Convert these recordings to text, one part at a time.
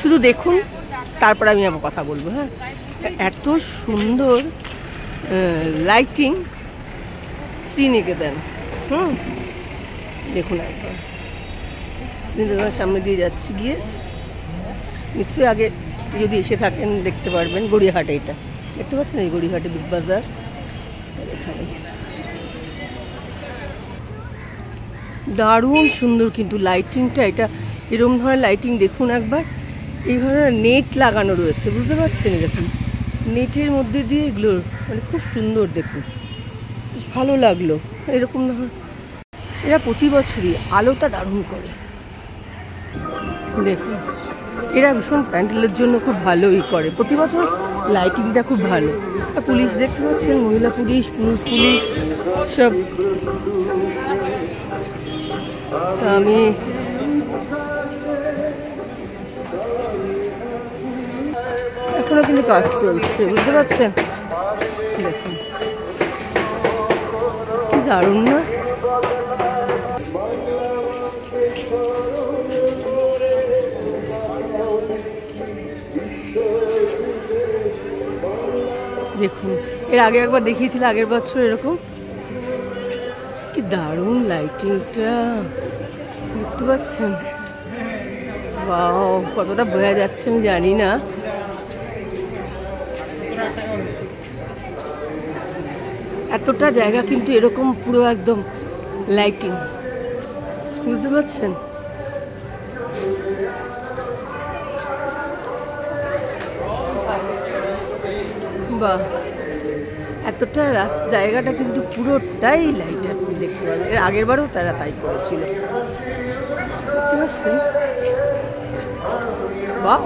শুধু দেখুন, তারপর আমি আবার কথা বলবো। হ্যাঁ, এত সুন্দর লাইটিং শ্রীনিকেতন। দেখুন একবার শ্রীনিকেতনের সামনে দিয়ে যাচ্ছি, গিয়ে নিশ্চয়ই আগে যদি এসে থাকেন দেখতে পারবেন। গড়িয়াহাটে এটা দেখতে পাচ্ছেন, এই গড়িয়াহাটে বিগ বাজার। এখানে দারুণ সুন্দর কিন্তু লাইটিংটা, এটা এরকম ধরনের লাইটিং দেখুন একবার। এই ধরনের নেট লাগানো রয়েছে, বুঝতে পারছেন? এরকম নেটের মধ্যে দিয়ে এগুলো মানে খুব সুন্দর, দেখুন ভালো লাগলো। এরকম ধর এরা প্রতি বছরই আলোটা দারুণ করে। দেখুন এরা ভীষণ প্যান্ডেলের জন্য খুব ভালোই করে, প্রতি বছর লাইটিংটা খুব ভালো। পুলিশ দেখতে পাচ্ছেন, মহিলা পুলিশ, পুরুষ পুলিশ সব। তা আমি এখনো কিন্তু কাজ চলছে, বুঝতে পারছেন? দেখুন কি দারুণ না? দেখুন এর আগে একবার দেখিয়েছিল আগের বছর এরকম। কি দারুণ লাইটিংটা, দেখতে পাচ্ছেন? বাহ, কতটা বোঝা যাচ্ছে আমি জানি না। এতটা জায়গা কিন্তু এরকম পুরো একদম লাইটিং, বুঝতে পারছেন? বাহ, এতটা জায়গাটা কিন্তু পুরোটাই লাইট, আপনি দেখতে পাবেন। এর আগের বারেও তারা তাই করেছিল, দেখতে পাচ্ছেন? বাহ,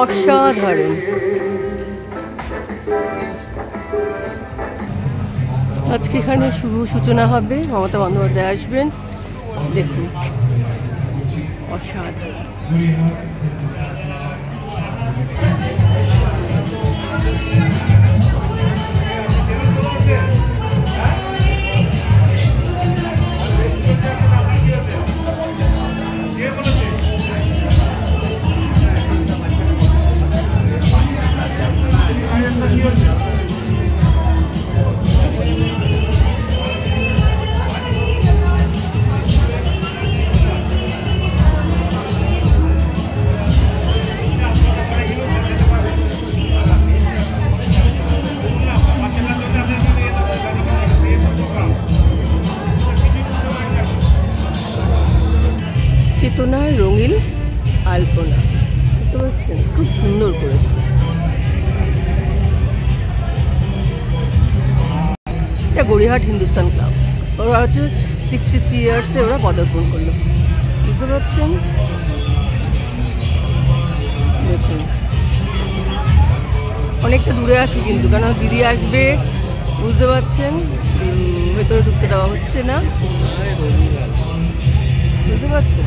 অসাধারণ। আজকে এখানে শুভ সূচনা হবে, মমতা বন্দ্যোপাধ্যায় আসবেন। দেখুন অসাধারণ। চেতনার রঙিন আলপনা, বুঝতে পারছেন? খুব সুন্দর করেছে। এটা গড়িয়াহাট হিন্দুস্তান ক্লাব, ওরা হচ্ছে 63 ইয়ার্সে ওরা পদার্পণ করলো, বুঝতে পারছেন? দেখুন অনেকটা দূরে আছে কিন্তু, কেন দিদি আসবে, বুঝতে পারছেন? ভেতরে ঢুকতে দেওয়া হচ্ছে না, বুঝতে পারছেন?